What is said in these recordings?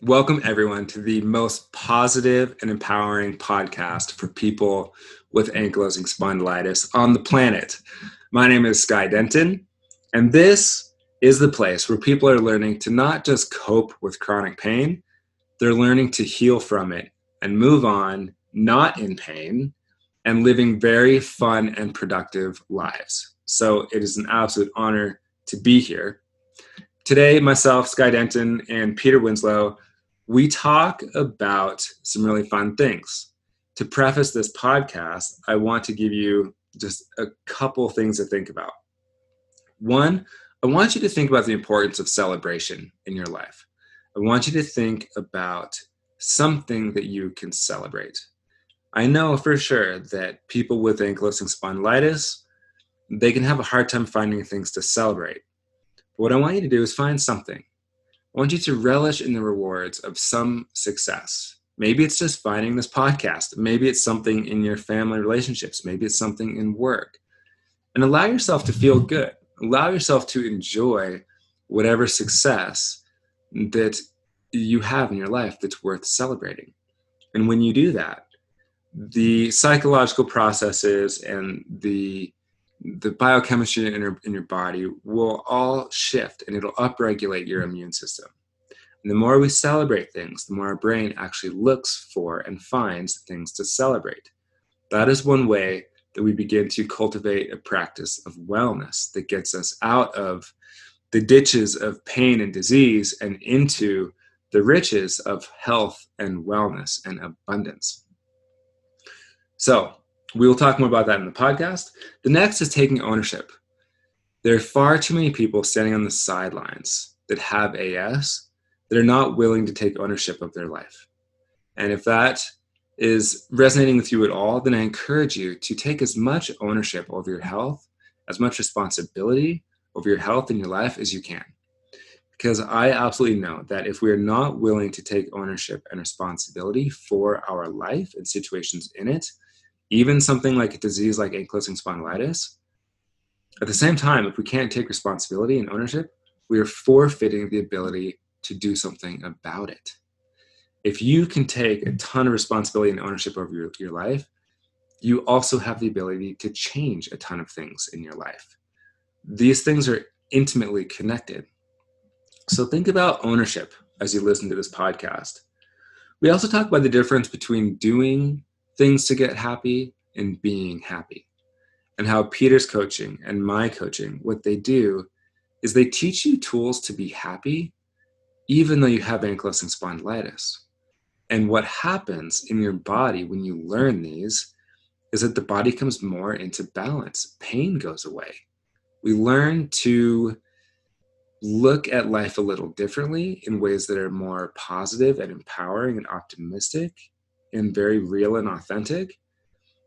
Welcome everyone to the most positive and empowering podcast for people with ankylosing spondylitis on the planet. My name is Denton, and this is the place where people are learning to not just cope with chronic pain, they're learning to heal from it and move on, not in pain, and living very fun and productive lives. So it is an absolute honor to be here. Today, myself, Denton, and Peter Winslow, we talk about some really fun things. To preface this podcast, I want to give you just a couple things to think about. One, I want you to think about the importance of celebration in your life. I want you to think about something that you can celebrate. I know for sure that people with ankylosing spondylitis, they can have a hard time finding things to celebrate. But what I want you to do is find something. I want you to relish in the rewards of some success. Maybe it's just finding this podcast. Maybe it's something in your family relationships. Maybe it's something in work. And allow yourself to feel good. Allow yourself to enjoy whatever success that you have in your life that's worth celebrating. And when you do that, the psychological processes and the biochemistry in your body will all shift, and it'll upregulate your immune system. And the more we celebrate things, the more our brain actually looks for and finds things to celebrate. That is one way that we begin to cultivate a practice of wellness that gets us out of the ditches of pain and disease and into the riches of health and wellness and abundance. So, we will talk more about that in the podcast. The next is taking ownership. There are far too many people standing on the sidelines that have AS that are not willing to take ownership of their life. And if that is resonating with you at all, then I encourage you to take as much ownership over your health, as much responsibility over your health and your life as you can. Because I absolutely know that if we are not willing to take ownership and responsibility for our life and situations in it, even something like a disease like ankylosing spondylitis, at the same time, if we can't take responsibility and ownership, we are forfeiting the ability to do something about it. If you can take a ton of responsibility and ownership over your life, you also have the ability to change a ton of things in your life. These things are intimately connected. So think about ownership as you listen to this podcast. We also talk about the difference between doing things to get happy and being happy, and how Peter's coaching and my coaching, what they do is they teach you tools to be happy even though you have ankylosing spondylitis. And what happens in your body when you learn these is that the body comes more into balance. Pain goes away. We learn to look at life a little differently in ways that are more positive and empowering and optimistic and very real and authentic,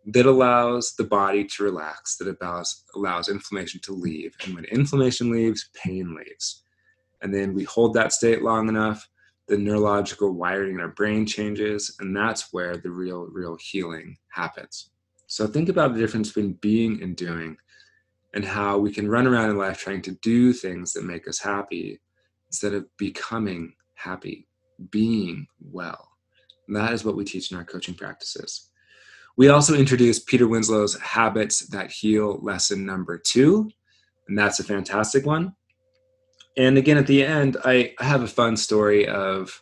that allows the body to relax, that allows inflammation to leave. And when inflammation leaves, pain leaves. And then we hold that state long enough, the neurological wiring in our brain changes, and that's where the real healing happens. So think about the difference between being and doing, and how we can run around in life trying to do things that make us happy instead of becoming happy, being well. And that is what we teach in our coaching practices. We also introduce Peter Winslow's Habits That Heal lesson number 2, and that's a fantastic one. And again, at the end, I have a fun story of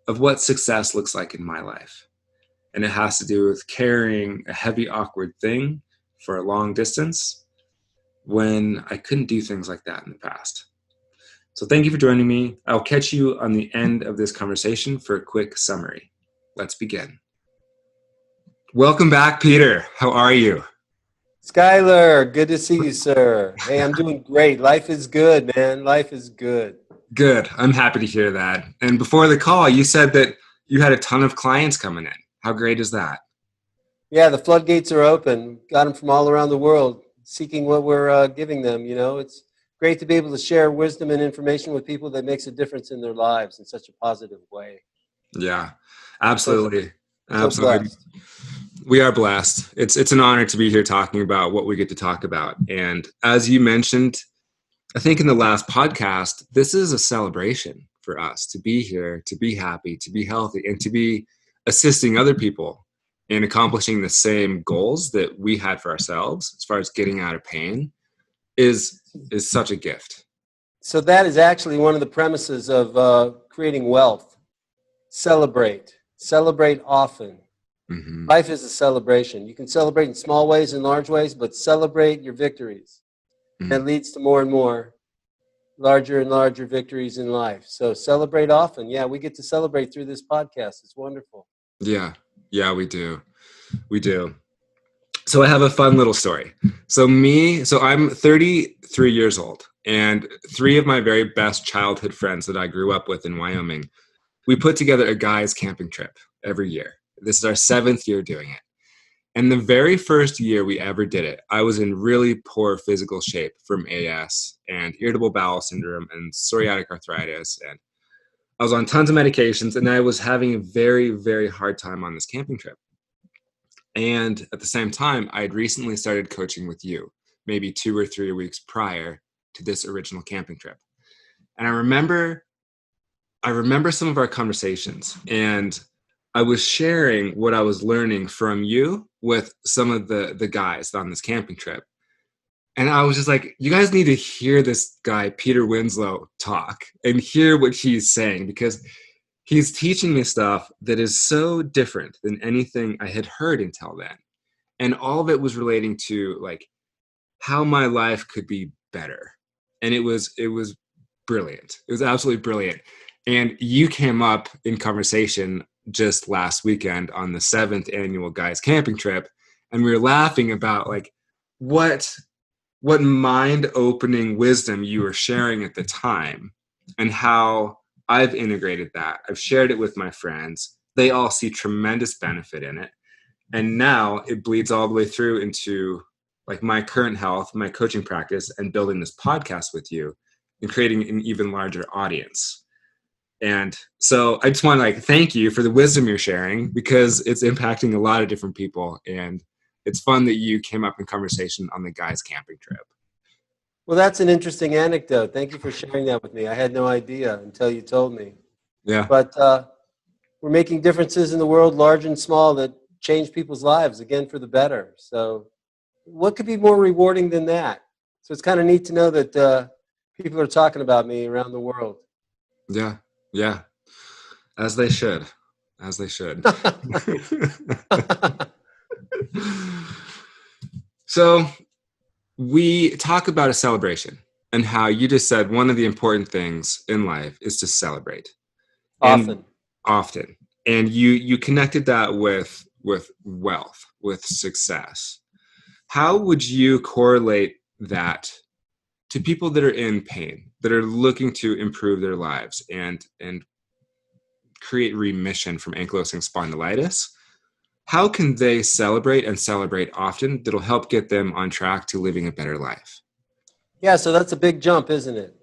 what success looks like in my life. And it has to do with carrying a heavy, awkward thing for a long distance when I couldn't do things like that in the past. So thank you for joining me. I'll catch you on the end of this conversation for a quick summary. Let's begin. Welcome back, Peter. How are you? Skylar, good to see you, sir. Hey, I'm doing great. Life is good, man. Life is good. Good. I'm happy to hear that. And before the call, you said that you had a ton of clients coming in. How great is that? Yeah, the floodgates are open. Got them from all around the world, seeking what we're giving them. You know, it's great to be able to share wisdom and information with people that makes a difference in their lives in such a positive way. Yeah, absolutely. Absolutely. So we are blessed. It's an honor to be here talking about what we get to talk about. And as you mentioned, I think in the last podcast, this is a celebration for us to be here, to be happy, to be healthy, and to be assisting other people in accomplishing the same goals that we had for ourselves as far as getting out of pain is such a gift. So that is actually one of the premises of creating wealth. Celebrate often. Mm-hmm. Life is a celebration. You can celebrate in small ways and large ways, but celebrate your victories. Mm-hmm. That leads to more and more larger and larger victories in life. So celebrate often. Yeah, we get to celebrate through this podcast. It's wonderful. Yeah, we do. So I have a fun little story. So I'm 33 years old, and 3 of my very best childhood friends that I grew up with in Wyoming, we put together a guys camping trip every year. This is our 7th year doing it. And the very first year we ever did it, I was in really poor physical shape from AS and irritable bowel syndrome and psoriatic arthritis. And I was on tons of medications, and I was having a very, very hard time on this camping trip. And at the same time, I had recently started coaching with you, maybe 2 or 3 weeks prior to this original camping trip. And I remember some of our conversations, and I was sharing what I was learning from you with some of the guys on this camping trip. And I was just like, you guys need to hear this guy, Peter Winslow, talk and hear what he's saying, because he's teaching me stuff that is so different than anything I had heard until then. And all of it was relating to like how my life could be better. And it was brilliant. It was absolutely brilliant. And you came up in conversation just last weekend on the 7th annual guys camping trip. And we were laughing about like what mind-opening wisdom you were sharing at the time, and how I've integrated that. I've shared it with my friends. They all see tremendous benefit in it. And now it bleeds all the way through into like my current health, my coaching practice, and building this podcast with you and creating an even larger audience. And so I just want to like thank you for the wisdom you're sharing, because it's impacting a lot of different people. And it's fun that you came up in conversation on the guys camping trip. Well, that's an interesting anecdote. Thank you for sharing that with me. I had no idea until you told me. Yeah. But we're making differences in the world, large and small, that change people's lives, again, for the better. So what could be more rewarding than that? So it's kind of neat to know that people are talking about me around the world. Yeah. Yeah. As they should. So we talk about a celebration, and how you just said one of the important things in life is to celebrate. Often. And you connected that with wealth, with success. How would you correlate that to people that are in pain, that are looking to improve their lives and create remission from ankylosing spondylitis? How can they celebrate often that'll help get them on track to living a better life? Yeah, so that's a big jump, isn't it?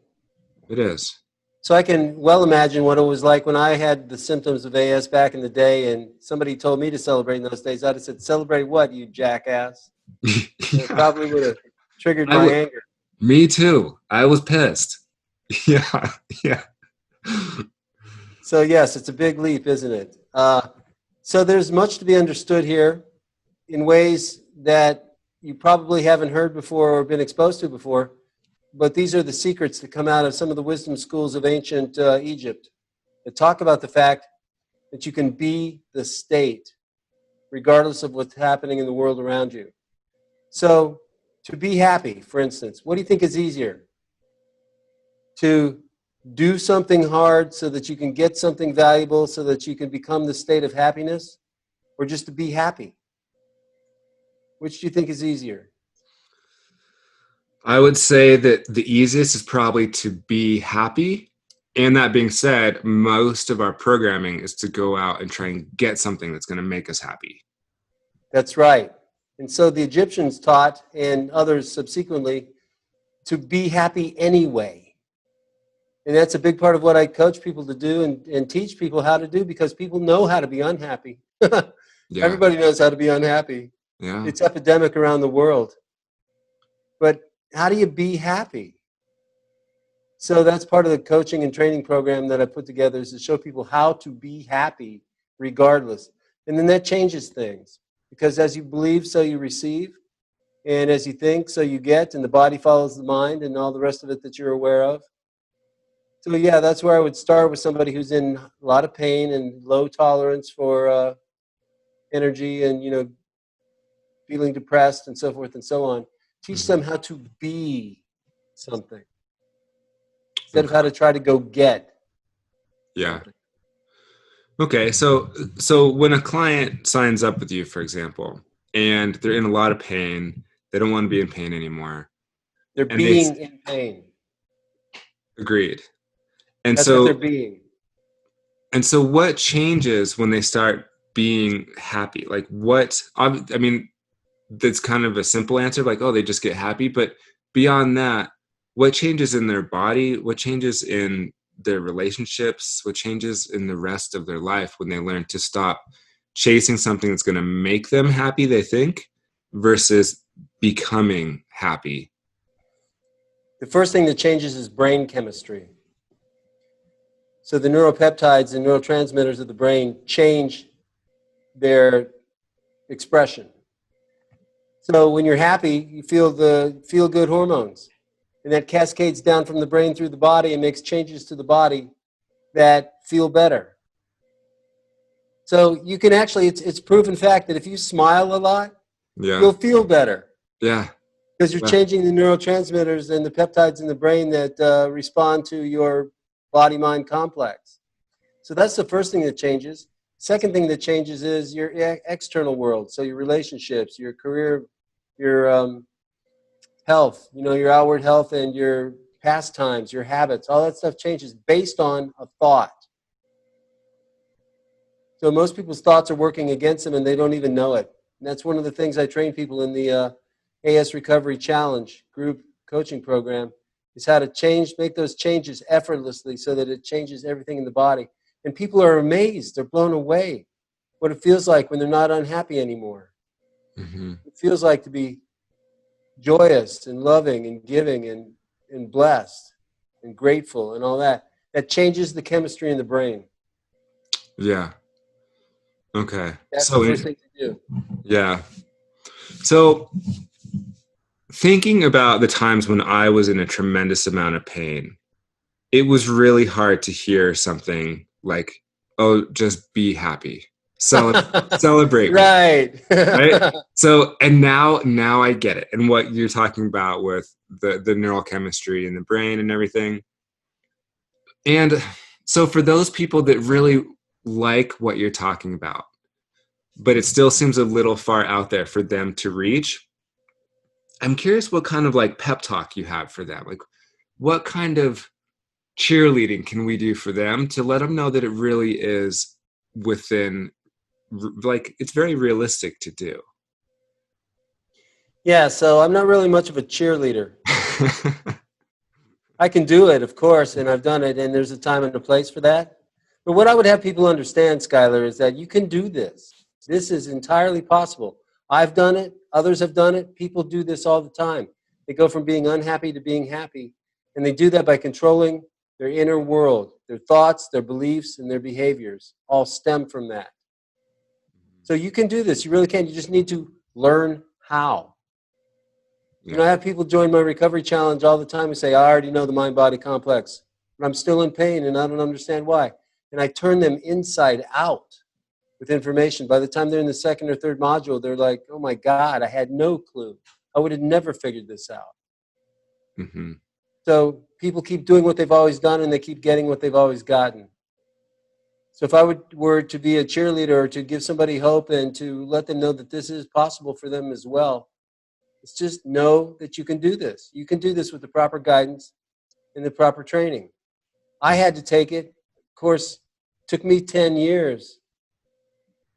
It is. So I can well imagine what it was like when I had the symptoms of AS back in the day, and somebody told me to celebrate in those days. I'd have said, "Celebrate what, you jackass?" Yeah. It probably would have triggered my anger. Me too. I was pissed. Yeah. So yes, it's a big leap, isn't it? So there's much to be understood here in ways that you probably haven't heard before or been exposed to before. But these are the secrets that come out of some of the wisdom schools of ancient Egypt that talk about the fact that you can be the state regardless of what's happening in the world around you. So to be happy, for instance, what do you think is easier? To do something hard so that you can get something valuable so that you can become the state of happiness, or just to be happy? Which do you think is easier? I would say that the easiest is probably to be happy. And that being said, most of our programming is to go out and try and get something that's going to make us happy. That's right. And so the Egyptians taught, and others subsequently, to be happy anyway. And that's a big part of what I coach people to do and teach people how to do, because people know how to be unhappy. Yeah. Everybody knows how to be unhappy. Yeah. It's epidemic around the world. But how do you be happy? So that's part of the coaching and training program that I put together, is to show people how to be happy regardless. And then that changes things, because as you believe, so you receive. And as you think, so you get, and the body follows the mind and all the rest of it that you're aware of. So yeah, that's where I would start, with somebody who's in a lot of pain and low tolerance for energy, and feeling depressed and so forth and so on. Teach them how to be something instead of how to try to go get something. Okay, so when a client signs up with you, for example, and they're in a lot of pain, they don't want to be in pain anymore. They're being in pain. Agreed. And That's what they're being. And so what changes when they start being happy? Like I mean, that's kind of a simple answer, like, oh, they just get happy. But beyond that, what changes in their body? What changes in their relationships? What changes in the rest of their life when they learn to stop chasing something that's going to make them happy, they think, versus becoming happy? The first thing that changes is brain chemistry. So the neuropeptides and neurotransmitters of the brain change their expression. So when you're happy, you feel the feel-good hormones, and that cascades down from the brain through the body and makes changes to the body that feel better. So you can actually, it's proven fact that if you smile a lot, you'll feel better. Yeah. Because you're changing the neurotransmitters and the peptides in the brain that respond to your body-mind complex. So that's the first thing that changes. Second thing that changes is your external world. So your relationships, your career, your health, your outward health, and your pastimes, your habits, all that stuff changes based on a thought. So most people's thoughts are working against them, and they don't even know it. And that's one of the things I train people in the AS Recovery Challenge group coaching program, is how to make those changes effortlessly so that it changes everything in the body. And people are amazed. They're blown away what it feels like when they're not unhappy anymore. Mm-hmm. It feels like to be joyous and loving and giving and blessed and grateful and all that. That changes the chemistry in the brain. Yeah. Okay. That's the first thing to do. Yeah. So thinking about the times when I was in a tremendous amount of pain, it was really hard to hear something like, oh, just be happy. Celebrate. Right. Right. So, and now I get it. And what you're talking about with the neural chemistry in the brain and everything. And so for those people that really like what you're talking about, but it still seems a little far out there for them to reach, I'm curious what kind of like pep talk you have for them. Like, what kind of cheerleading can we do for them to let them know that it really is within, like, it's very realistic to do? Yeah, so I'm not really much of a cheerleader. I can do it, of course, and I've done it, and there's a time and a place for that. But what I would have people understand, Skylar, is that you can do this. This is entirely possible. I've done it. Others have done it. People do this all the time. They go from being unhappy to being happy, and they do that by controlling their inner world. Their thoughts, their beliefs, and their behaviors all stem from that. So you can do this. You really can. You just need to learn how. I have people join my recovery challenge all the time and say, I already know the mind-body complex, but I'm still in pain and I don't understand why. And I turn them inside out with information. By the time they're in the second or third module, they're like, oh my God, I had no clue. I would have never figured this out. Mm-hmm. So people keep doing what they've always done, and they keep getting what they've always gotten. So if I were to be a cheerleader, or to give somebody hope and to let them know that this is possible for them as well, it's just know that you can do this. You can do this with the proper guidance and the proper training. I had to take it. Of course, it took me 10 years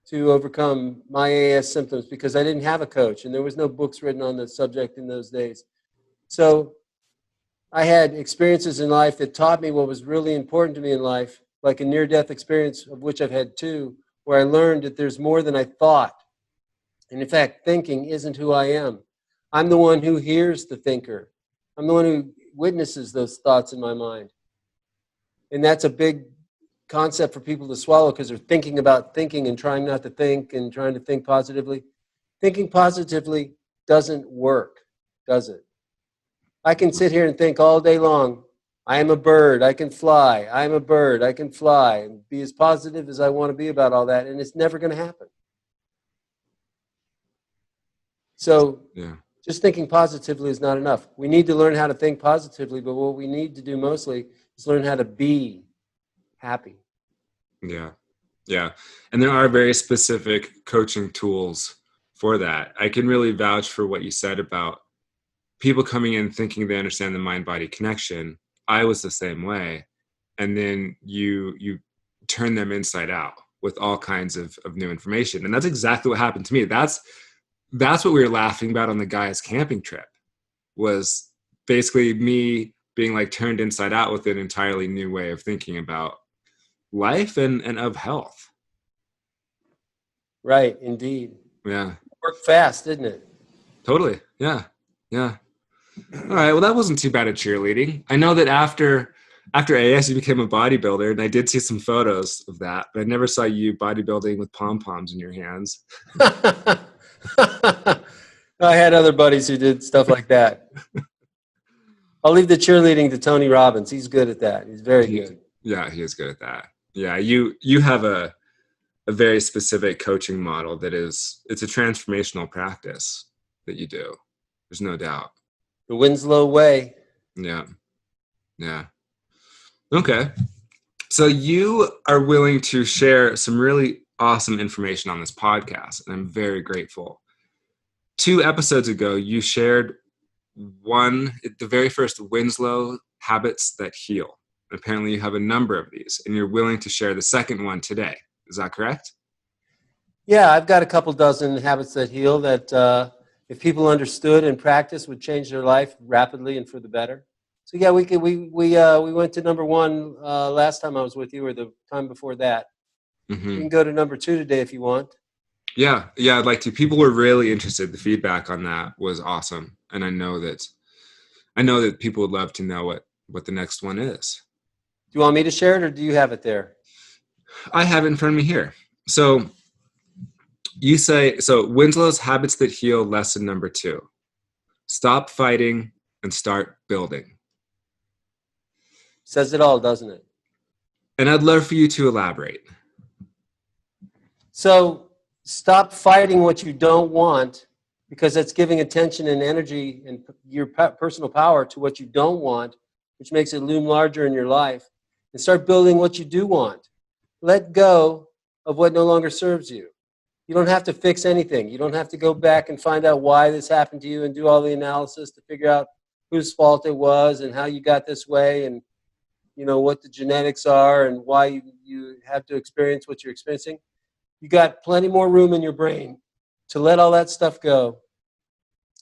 to overcome my AS symptoms because I didn't have a coach, and there was no books written on the subject in those days. So I had experiences in life that taught me what was really important to me in life, like a near-death experience, of which I've had two, where I learned that there's more than I thought. And in fact, thinking isn't who I am. I'm the one who hears the thinker. I'm the one who witnesses those thoughts in my mind. And that's a big concept for people to swallow because they're thinking about thinking and trying not to think and trying to think positively. Thinking positively doesn't work, does it? I can sit here and think all day long, I am a bird, I can fly, I am a bird, I can fly, and be as positive as I want to be about all that, and it's never going to happen. So Yeah. just thinking positively is not enough. We need to learn how to think positively, but what we need to do mostly is learn how to be happy. Yeah. Yeah. And there are very specific coaching tools for that. I can really vouch for what you said about people coming in thinking they understand the mind-body connection. I was the same way. And then you turn them inside out with all kinds of new information. And that's exactly what happened to me. That's what we were laughing about on the guy's camping trip, was basically me being like turned inside out with an entirely new way of thinking about life and of health. Right, indeed. Yeah. Worked fast, didn't it? Totally. Yeah. Yeah. All right. Well, that wasn't too bad at cheerleading. I know that after AS, you became a bodybuilder, and I did see some photos of that, but I never saw you bodybuilding with pom-poms in your hands. I had other buddies who did stuff like that. I'll leave the cheerleading to Tony Robbins. He's good at that. He's very good. Yeah, he is good at that. Yeah, you have a very specific coaching model that it's a transformational practice that you do. There's no doubt. The Winslow way. Yeah. Yeah. Okay. So you are willing to share some really awesome information on this podcast, and I'm very grateful. 2 episodes ago, you shared the very first Winslow Habits That Heal. Apparently you have a number of these, and you're willing to share the second one today. Is that correct? Yeah, I've got a couple dozen habits that heal that if people understood and practiced would change their life rapidly and for the better. So yeah, we went to number 1 last time I was with you, or the time before that. Mm-hmm. We can go to number 2 today if you want. Yeah, I'd like to. People were really interested. The feedback on that was awesome, and I know that people would love to know what the next one is. Do you want me to share it, or do you have it there? I have it in front of me here. So you say, Winslow's Habits That Heal, lesson number 2. Stop fighting and start building. Says it all, doesn't it? And I'd love for you to elaborate. So stop fighting what you don't want, because that's giving attention and energy and your personal power to what you don't want, which makes it loom larger in your life. And start building what you do want. Let go of what no longer serves you. You don't have to fix anything. You don't have to go back and find out why this happened to you and do all the analysis to figure out whose fault it was and how you got this way and what the genetics are and why you have to experience what you're experiencing. You got plenty more room in your brain to let all that stuff go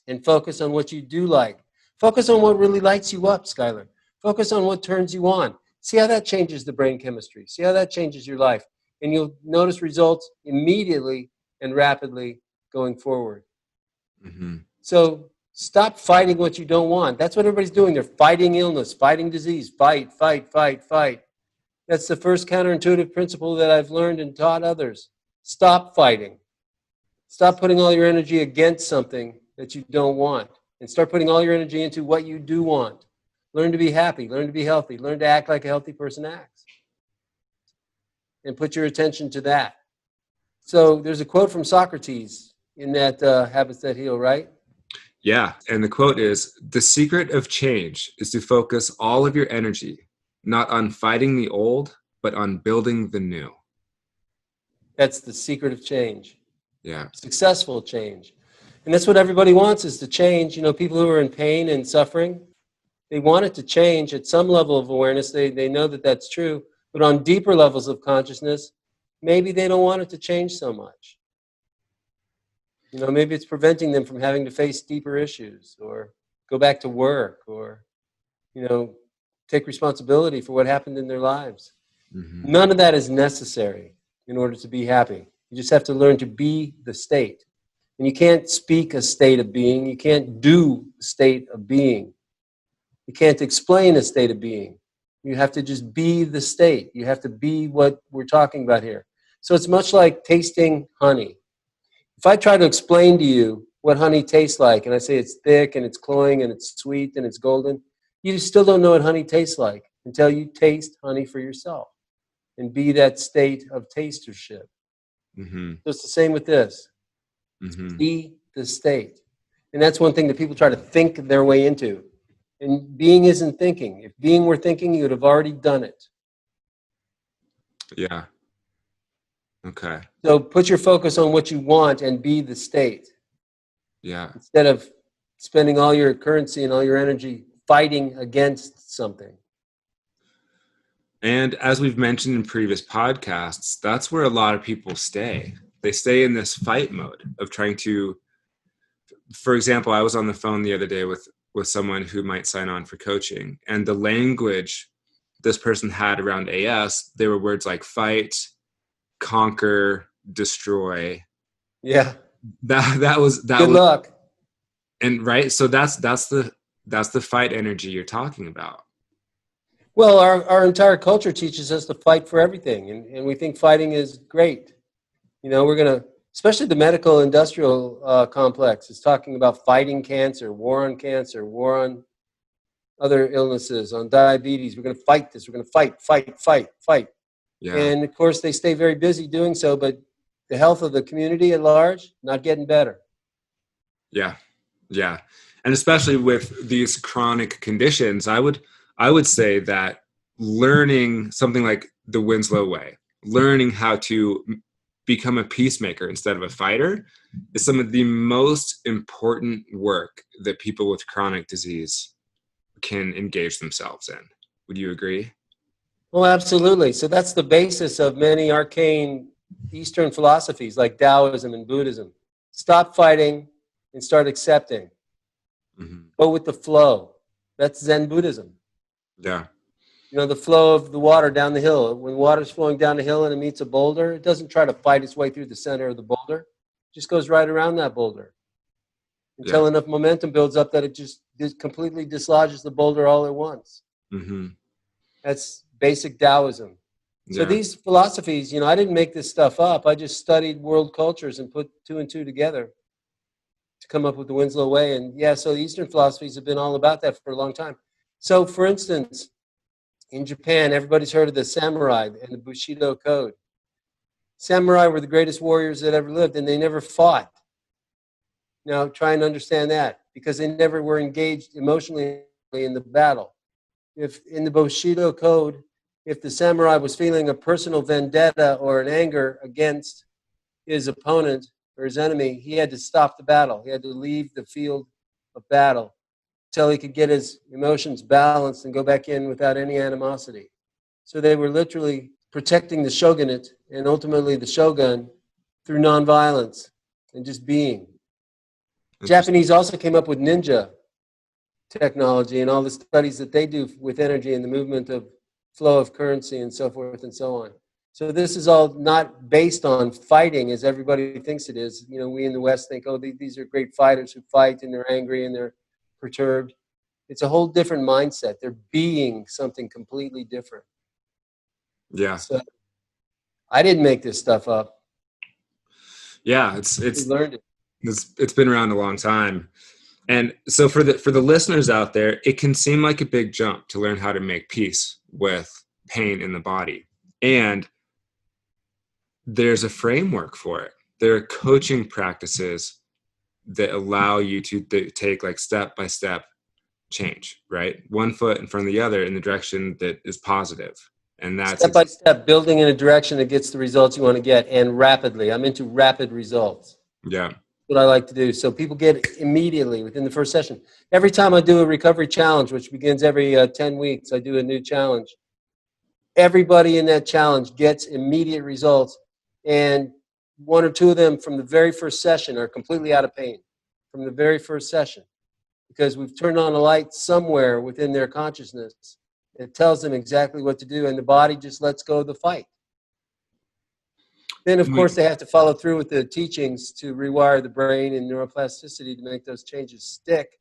and focus on what you do like. Focus on what really lights you up, Skylar. Focus on what turns you on. See how that changes the brain chemistry. See how that changes your life. And you'll notice results immediately and rapidly going forward. Mm-hmm. So stop fighting what you don't want. That's what everybody's doing. They're fighting illness, fighting disease. Fight, fight, fight, fight. That's the first counterintuitive principle that I've learned and taught others. Stop fighting. Stop putting all your energy against something that you don't want, and start putting all your energy into what you do want. Learn to be happy. Learn to be healthy. Learn to act like a healthy person acts. And put your attention to that. So there's a quote from Socrates in that Habits That Heal, right? Yeah, and the quote is, "The secret of change is to focus all of your energy, not on fighting the old, but on building the new." That's the secret of change. Yeah. Successful change. And that's what everybody wants, is to change. People who are in pain and suffering, they want it to change at some level of awareness. They know that that's true. But on deeper levels of consciousness, maybe they don't want it to change so much. Maybe it's preventing them from having to face deeper issues or go back to work or, take responsibility for what happened in their lives. Mm-hmm. None of that is necessary in order to be happy. You just have to learn to be the state. And you can't speak a state of being. You can't do a state of being. You can't explain a state of being. You have to just be the state. You have to be what we're talking about here. So it's much like tasting honey. If I try to explain to you what honey tastes like, and I say it's thick and it's cloying and it's sweet and it's golden, you still don't know what honey tastes like until you taste honey for yourself and be that state of tastership. Mm-hmm. So it's the same with this. Mm-hmm. Be the state. And that's one thing that people try to think their way into. And being isn't thinking. If being were thinking, you would have already done it. Yeah. Okay. So put your focus on what you want and be the state. Yeah. Instead of spending all your currency and all your energy fighting against something. And as we've mentioned in previous podcasts, that's where a lot of people stay. They stay in this fight mode of trying to, for example, I was on the phone the other day with someone who might sign on for coaching, and the language this person had around AS, there were words like fight, conquer, destroy. Yeah. That was Good luck. And right, so that's the fight energy you're talking about. Well, our entire culture teaches us to fight for everything, and we think fighting is great. You know, we're going to, especially the medical industrial complex is talking about fighting cancer, war on other illnesses, on diabetes. We're going to fight this. We're going to fight. Yeah. And of course, they stay very busy doing so, but the health of the community at large, not getting better. Yeah. Yeah. And especially with these chronic conditions, I would say that learning something like the Winslow way, learning how to become a peacemaker instead of a fighter, is some of the most important work that people with chronic disease can engage themselves in. Would you agree? Well, absolutely. So that's the basis of many arcane Eastern philosophies like Taoism and Buddhism. Stop fighting and start accepting. Mm-hmm. Go with the flow. That's Zen Buddhism. Yeah. You know, the flow of the water down the hill. When water's flowing down the hill and it meets a boulder, it doesn't try to fight its way through the center of the boulder. It just goes right around that boulder until enough momentum builds up that it just completely dislodges the boulder all at once. Mm-hmm. That's basic Taoism. So these philosophies, you know, I didn't make this stuff up. I just studied world cultures and put two and two together to come up with the Winslow way. And yeah, so the Eastern philosophies have been all about that for a long time. So for instance, in Japan, everybody's heard of the samurai and the Bushido code. Samurai were the greatest warriors that ever lived, and they never fought. Now, try and understand that, because they never were engaged emotionally in the battle. If in the Bushido code, if the samurai was feeling a personal vendetta or an anger against his opponent or his enemy, he had to stop the battle. He had to leave the field of battle until he could get his emotions balanced and go back in without any animosity. So they were literally protecting the shogunate and ultimately the shogun through nonviolence and just being. Japanese also came up with ninja technology and all the studies that they do with energy and the movement of flow of currency and so forth and so on. So this is all not based on fighting as everybody thinks it is. You know, we in the West think, oh, these are great fighters who fight and they're angry and they're perturbed. It's a whole different mindset. They're being something completely different. Yeah. So I didn't make this stuff up. Yeah, We learned it. It's been around a long time. And so for the listeners out there, it can seem like a big jump to learn how to make peace with pain in the body. And there's a framework for it. There are coaching practices that allow you to take like step-by-step change, right? One foot in front of the other in the direction that is positive. And that's step by step, building in a direction that gets the results you want to get, and rapidly. I'm into rapid results. Yeah. What I like to do. So people get immediately within the first session. Every time I do a recovery challenge, which begins every 10 weeks, I do a new challenge. Everybody in that challenge gets immediate results, and one or two of them from the very first session are completely out of pain from the very first session, because we've turned on a light somewhere within their consciousness. It tells them exactly what to do, and the body just lets go of the fight. Then, of course, they have to follow through with the teachings to rewire the brain and neuroplasticity to make those changes stick.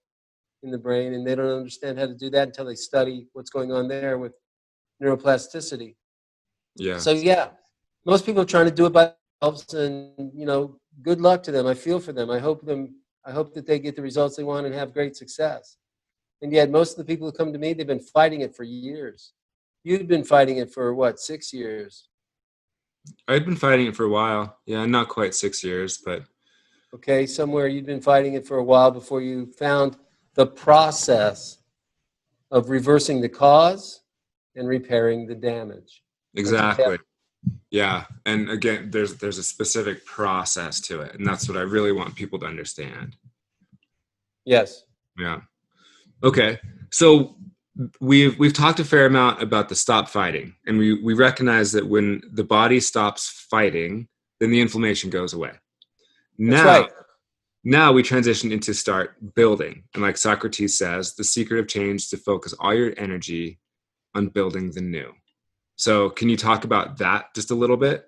in the brain, and they don't understand how to do that until they study what's going on there with neuroplasticity. Yeah. So yeah, most people are trying to do it by themselves, and good luck to them. I feel for them. I hope that they get the results they want and have great success. And yet most of the people who come to me, they've been fighting it for years. You've been fighting it for what, 6 years? I'd been fighting it for a while. Yeah, not quite 6 years, but Okay, somewhere you've been fighting it for a while before you found the process of reversing the cause and repairing the damage. exactly. Yeah. And again, there's a specific process to it, and that's what I really want people to understand. Yes. Yeah. Okay. So we've talked a fair amount about the stop fighting, and we recognize that when the body stops fighting, then the inflammation goes away. That's Now, right. now we transition into start building. And like Socrates says, the secret of change is to focus all your energy on building the new. So can you talk about that just a little bit?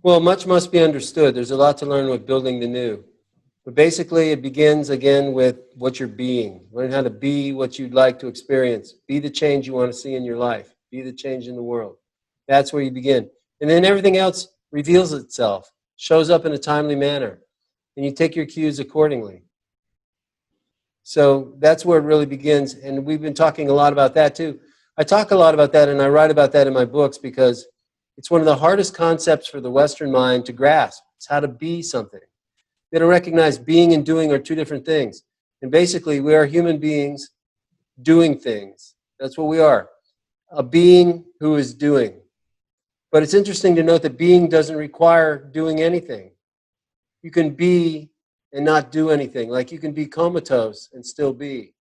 Well, much must be understood. There's a lot to learn with building the new. But basically, it begins again with what you're being. Learn how to be what you'd like to experience. Be the change you want to see in your life. Be the change in the world. That's where you begin. And then everything else reveals itself, shows up in a timely manner, and you take your cues accordingly. So that's where it really begins. And we've been talking a lot about that too. I talk a lot about that, and I write about that in my books because it's one of the hardest concepts for the Western mind to grasp. It's how to be something. They don't recognize being and doing are two different things. And basically, we are human beings doing things. That's what we are. A being who is doing. But it's interesting to note that being doesn't require doing anything. You can be and not do anything. Like you can be comatose and still be.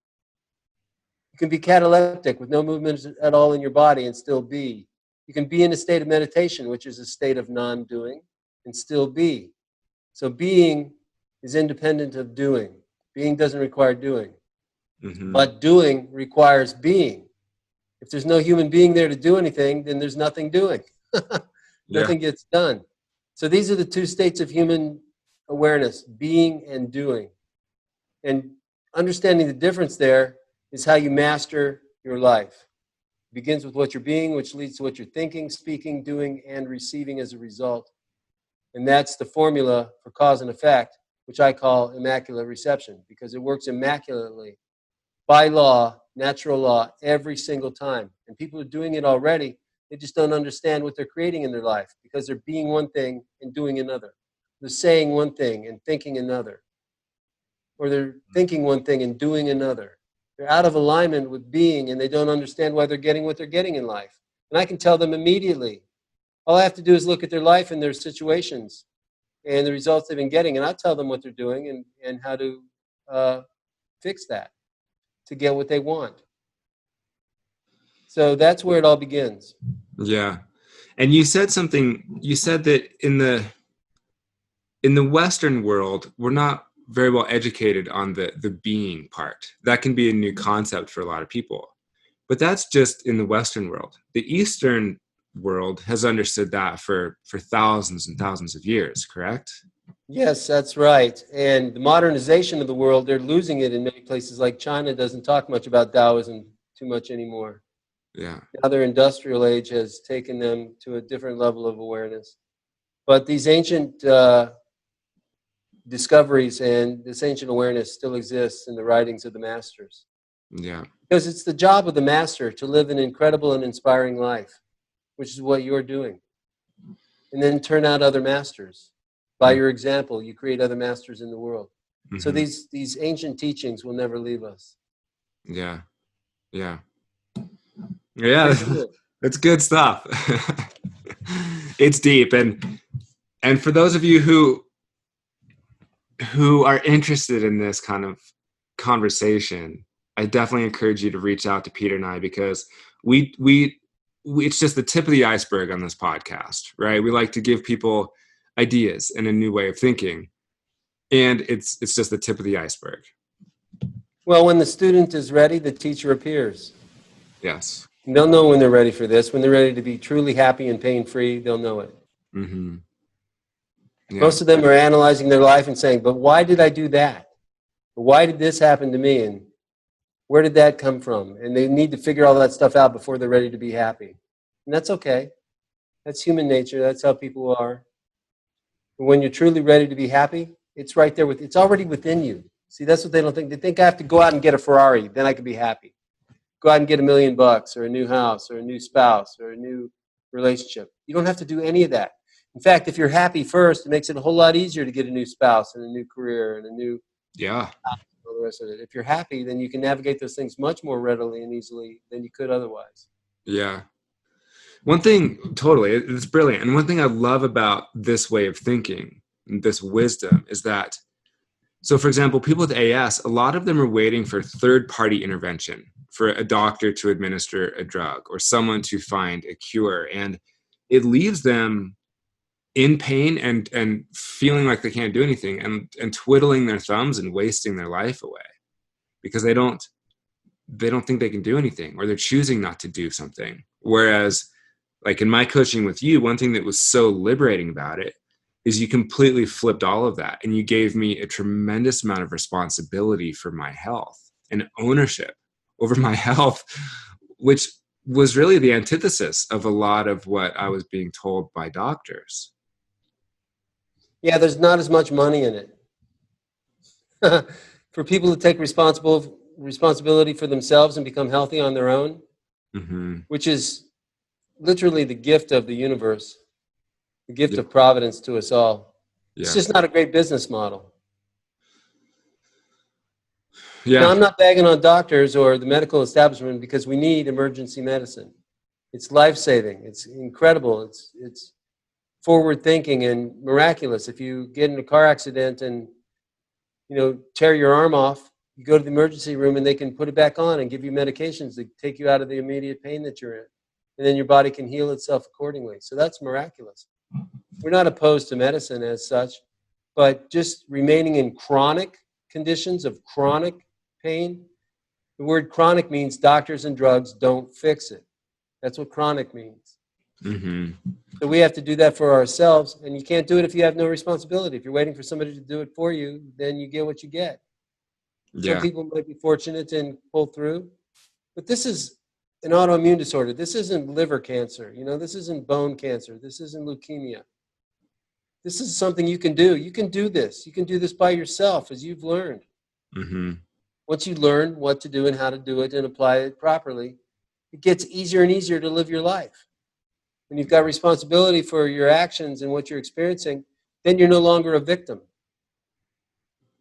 You can be cataleptic with no movement at all in your body and still be. You can be in a state of meditation, which is a state of non-doing, and still be. So being is independent of doing. Being doesn't require doing. Mm-hmm. But doing requires being. If there's no human being there to do anything, then there's nothing doing. Nothing gets done. So these are the two states of human awareness, being and doing. And understanding the difference there is how you master your life. It begins with what you're being, which leads to what you're thinking, speaking, doing, and receiving as a result. And that's the formula for cause and effect, which I call immaculate reception, because it works immaculately by law, natural law, every single time. And people are doing it already. They just don't understand what they're creating in their life because they're being one thing and doing another. They're saying one thing and thinking another. Or they're thinking one thing and doing another. They're out of alignment with being, and they don't understand why they're getting what they're getting in life. And I can tell them immediately. All I have to do is look at their life and their situations and the results they've been getting, and I'll tell them what they're doing and how to fix that to get what they want. So that's where it all begins. Yeah. And you said that in the Western world, we're not very well educated on the being part. That can be a new concept for a lot of people. But that's just in the Western world. The Eastern world has understood that for thousands and thousands of years, correct? Yes, that's right. And the modernization of the world, they're losing it in many places. Like China doesn't talk much about Taoism too much anymore. Yeah. Now their industrial age has taken them to a different level of awareness. But these ancient discoveries and this ancient awareness still exists in the writings of the masters. Yeah. Because it's the job of the master to live an incredible and inspiring life, which is what you're doing. And then turn out other masters. By your example, you create other masters in the world. Mm-hmm. So these ancient teachings will never leave us. Yeah. Yeah. Yeah. That's good stuff. It's deep. And for those of you who are interested in this kind of conversation, I definitely encourage you to reach out to Peter and I, because we it's just the tip of the iceberg on this podcast, right? We like to give people ideas and a new way of thinking, and it's just the tip of the iceberg. Well, when the student is ready, the teacher appears. Yes. They'll know when they're ready for this. When they're ready to be truly happy and pain-free, they'll know it. Mm-hmm. Yeah. Most of them are analyzing their life and saying, but why did I do that? Why did this happen to me? And where did that come from? And they need to figure all that stuff out before they're ready to be happy. And that's okay. That's human nature. That's how people are. But when you're truly ready to be happy, it's right there it's already within you. See, that's what they don't think. They think I have to go out and get a Ferrari, then I can be happy. Go out and get $1 million or a new house or a new spouse or a new relationship. You don't have to do any of that. In fact, if you're happy first, it makes it a whole lot easier to get a new spouse and a new career and a new all the rest of it. If you're happy, then you can navigate those things much more readily and easily than you could otherwise. Yeah. One thing, totally, it's brilliant. And one thing I love about this way of thinking, this wisdom, is that, so for example, people with AS, a lot of them are waiting for third-party intervention, for a doctor to administer a drug or someone to find a cure. And it leaves them in pain and feeling like they can't do anything and twiddling their thumbs and wasting their life away because they don't think they can do anything, or they're choosing not to do something. Whereas, like in my coaching with you, one thing that was so liberating about it is you completely flipped all of that. And you gave me a tremendous amount of responsibility for my health and ownership over my health, which was really the antithesis of a lot of what I was being told by doctors. Yeah, there's not as much money in it. For people to take responsibility for themselves and become healthy on their own, which is literally the gift of the universe, the gift of providence to us all. It's just not a great business model. Now, I'm not bagging on doctors or the medical establishment because we need emergency medicine. It's life-saving. It's incredible. It's forward-thinking and miraculous. If you get in a car accident and tear your arm off, you go to the emergency room and they can put it back on and give you medications to take you out of the immediate pain that you're in. And then your body can heal itself accordingly. So that's miraculous. We're not opposed to medicine as such, but just remaining in chronic conditions of chronic pain. The word chronic means doctors and drugs don't fix it. That's what chronic means. So we have to do that for ourselves, and you can't do it if you have no responsibility. If you're waiting for somebody to do it for you, then you get what you get. Some people might be fortunate and pull through, but this is an autoimmune disorder. This isn't liver cancer. This isn't bone cancer. This isn't leukemia. This is something you can do. You can do this. You can do this by yourself, as you've learned. Once you learn what to do and how to do it and apply it properly, it gets easier and easier to live your life. When you've got responsibility for your actions and what you're experiencing, then you're no longer a victim.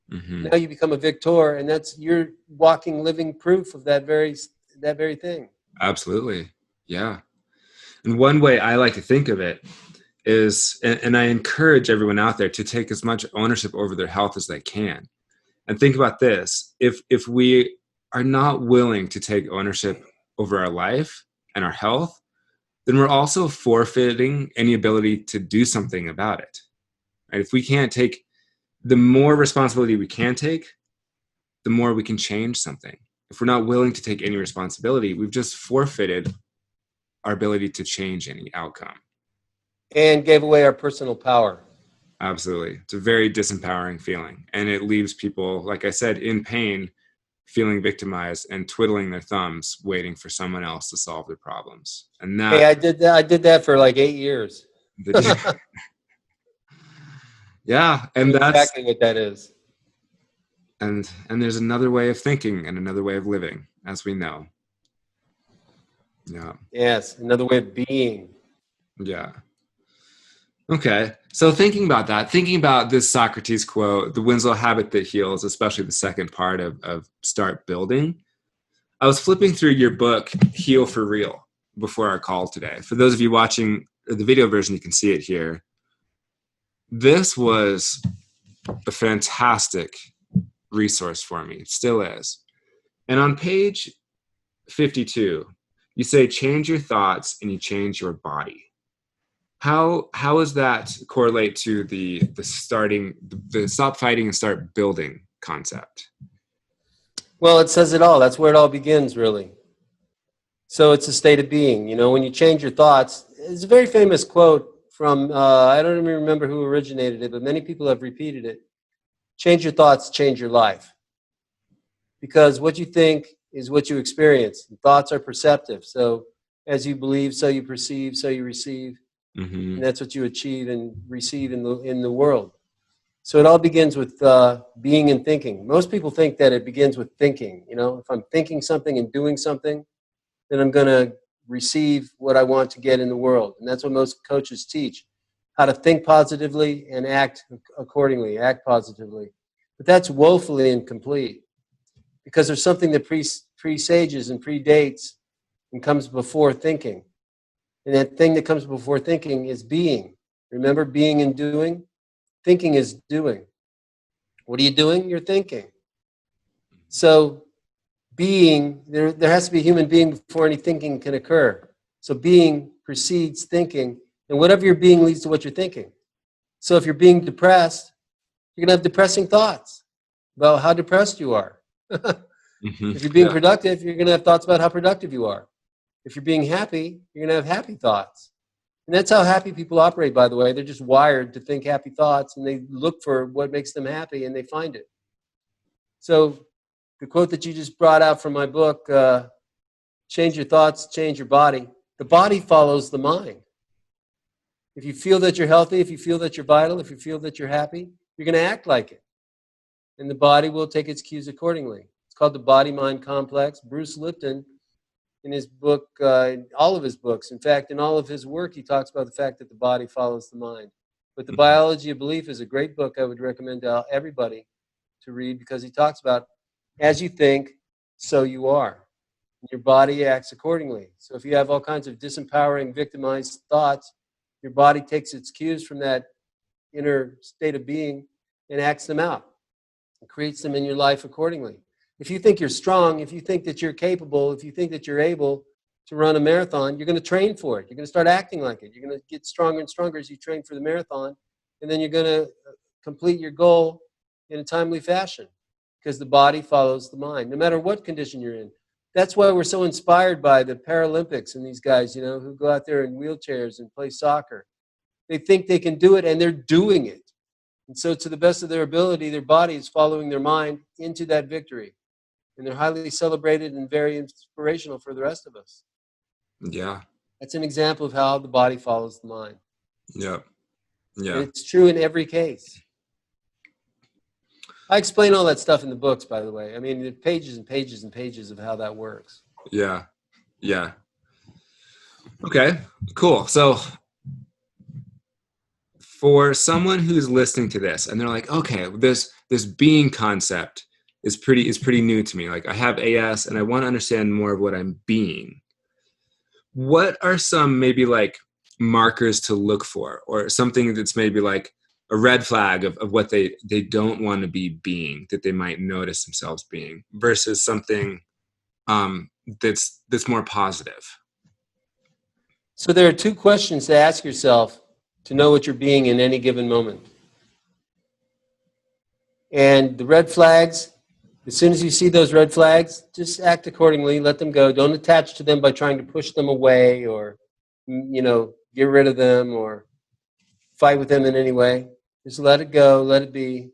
Now you become a victor, and you're walking, living proof of that very thing. Absolutely. Yeah. And one way I like to think of it is, and I encourage everyone out there to take as much ownership over their health as they can. And think about this. If we are not willing to take ownership over our life and our health, then we're also forfeiting any ability to do something about it. Right? If we can't take, the more responsibility we can take, the more we can change something. If we're not willing to take any responsibility, we've just forfeited our ability to change any outcome. And gave away our personal power. Absolutely. It's a very disempowering feeling. And it leaves people, like I said, in pain, feeling victimized and twiddling their thumbs, waiting for someone else to solve their problems. And that, hey, I did that for like 8 years. Yeah, and that's exactly what that is. And there's another way of thinking and another way of living, as we know. Yeah. Yes, another way of being. Yeah. Okay. So thinking about this Socrates quote, the Winslow habit that heals, especially the second part of start building, I was flipping through your book, Heal for Real, before our call today. For those of you watching the video version, you can see it here. This was a fantastic resource for me. It still is. And on page 52, you say, change your thoughts and you change your body. How does that correlate to the stop fighting and start building concept? Well, it says it all. That's where it all begins, really. So it's a state of being. When you change your thoughts, it's a very famous quote from, I don't even remember who originated it, but many people have repeated it. Change your thoughts, change your life. because what you think is what you experience. Thoughts are perceptive. So as you believe, so you perceive, so you receive, Mm-hmm. and that's what you achieve and receive in the world. So it all begins with being and thinking. Most people think that it begins with thinking. You know, if I'm thinking something and doing something, then I'm going to receive what I want to get in the world. And that's what most coaches teach, how to think positively and act accordingly, act positively. But that's woefully incomplete because there's something that presages and predates and comes before thinking. And that thing that comes before thinking is being. Remember, being and doing? Thinking is doing. What are you doing? You're thinking. So being, there has to be a human being before any thinking can occur. So being precedes thinking, and whatever you're being leads to what you're thinking. So if you're being depressed, you're going to have depressing thoughts about how depressed you are. Mm-hmm. If you're being Yeah. productive, you're going to have thoughts about how productive you are. If you're being happy, you're going to have happy thoughts. And that's how happy people operate, by the way. They're just wired to think happy thoughts, and they look for what makes them happy, and they find it. So the quote that you just brought out from my book, change your thoughts, change your body. The body follows the mind. If you feel that you're healthy, if you feel that you're vital, if you feel that you're happy, you're going to act like it. And the body will take its cues accordingly. It's called the body-mind complex. Bruce Lipton, in his book, in all of his books, in fact, in all of his work, he talks about the fact that the body follows the mind. But The Mm-hmm. Biology of Belief is a great book I would recommend to everybody to read because he talks about as you think, so you are. Your body acts accordingly. So if you have all kinds of disempowering, victimized thoughts, your body takes its cues from that inner state of being and acts them out and creates them in your life accordingly. If you think you're strong, if you think that you're capable, if you think that you're able to run a marathon, you're going to train for it. You're going to start acting like it. You're going to get stronger and stronger as you train for the marathon, and then you're going to complete your goal in a timely fashion because the body follows the mind, no matter what condition you're in. That's why we're so inspired by the Paralympics and these guys, you know, who go out there in wheelchairs and play soccer. They think they can do it, and they're doing it. And so to the best of their ability, their body is following their mind into that victory. And they're highly celebrated and very inspirational for the rest of us. Yeah. That's an example of how the body follows the mind. Yeah. And Yeah. it's true in every case. I explain all that stuff in the books, by the way. I mean, there are pages and pages and pages of how that works. Yeah. Yeah. Okay. Cool. So for someone who's listening to this and they're like, okay, this being concept is pretty new to me. Like I have AS and I want to understand more of what I'm being. What are some maybe like markers to look for or something that's maybe like a red flag of what they don't want to be being that they might notice themselves being versus something that's more positive? So there are two questions to ask yourself to know what you're being in any given moment. And the red flags, as soon as you see those red flags, just act accordingly, let them go. Don't attach to them by trying to push them away or, you know, get rid of them or fight with them in any way. Just let it go, let it be,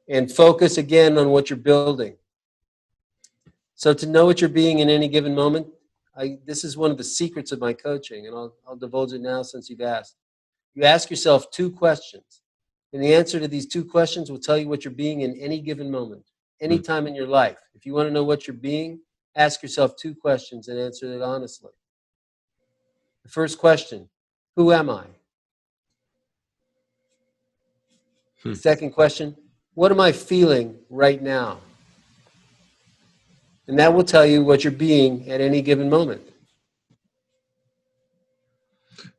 and focus again on what you're building. So to know what you're being in any given moment, this is one of the secrets of my coaching, and I'll divulge it now since you've asked. You ask yourself two questions, and the answer to these two questions will tell you what you're being in any given moment, any time in your life. If you want to know what you're being, ask yourself two questions and answer it honestly. The first question, who am I? The second question, what am I feeling right now? And that will tell you what you're being at any given moment.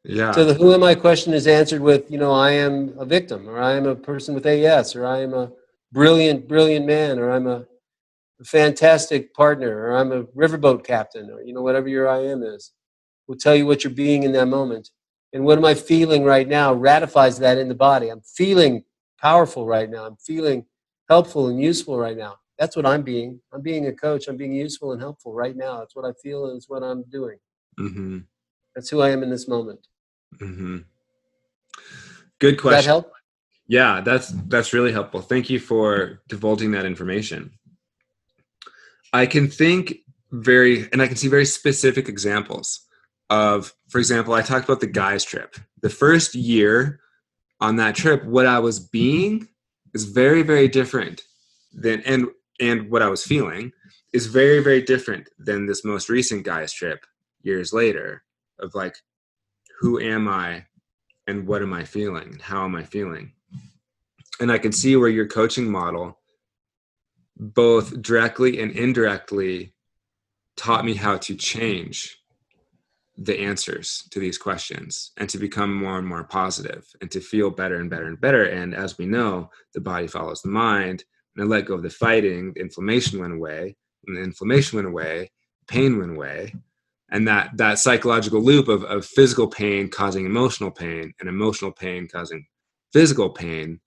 So Yeah. the who am I question is answered with, you know, I am a victim, or I am a person with AS, or I am a brilliant, brilliant man, or I'm a fantastic partner, or I'm a riverboat captain, or, you know, whatever your I am is, will tell you what you're being in that moment. And what am I feeling right now ratifies that in the body. I'm feeling powerful right now. I'm feeling helpful and useful right now. That's what I'm being. I'm being a coach. I'm being useful and helpful right now. That's what I feel and it's what I'm doing. Mm-hmm. That's who I am in this moment. Mm-hmm. Good Does that question. help? Yeah, that's really helpful. Thank you for divulging that information. I can think and I can see very specific examples of, for example, I talked about the guys trip. The first year on that trip, what I was being is very, very different than, and what I was feeling is very, very different than this most recent guys trip years later of like, who am I and what am I feeling and how am I feeling? And I can see where your coaching model both directly and indirectly taught me how to change the answers to these questions and to become more and more positive and to feel better and better and better. And as we know, the body follows the mind. And I let go of the fighting, the inflammation went away. When the inflammation went away, pain went away. And that psychological loop of physical pain causing emotional pain and emotional pain causing physical pain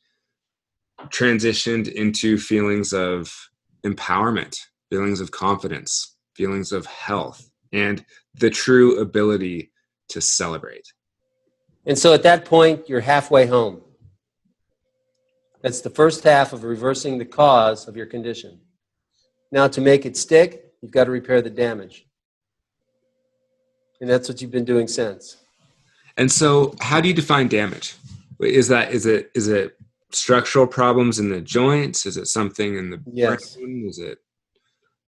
transitioned into feelings of empowerment, feelings of confidence, feelings of health, and the true ability to celebrate. And so at that point, you're halfway home. That's the first half of reversing the cause of your condition. Now, to make it stick, you've got to repair the damage. And that's what you've been doing since. And so, how do you define damage? Is it structural problems in the joints? Is it something in the brain? Is it?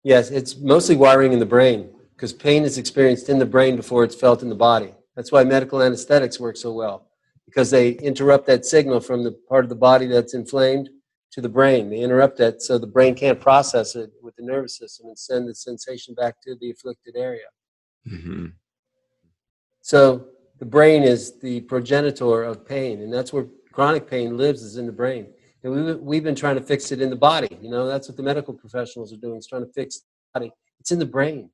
Yes, it's mostly wiring in the brain because pain is experienced in the brain before it's felt in the body. That's why medical anesthetics work so well, because they interrupt that signal from the part of the body that's inflamed to the brain. They interrupt that so the brain can't process it with the nervous system and send the sensation back to the afflicted area. Mm-hmm. So the brain is the progenitor of pain, and that's where chronic pain lives, is in the brain. And we've been trying to fix it in the body. You know, that's what the medical professionals are doing, is trying to fix the body. It's in the brain.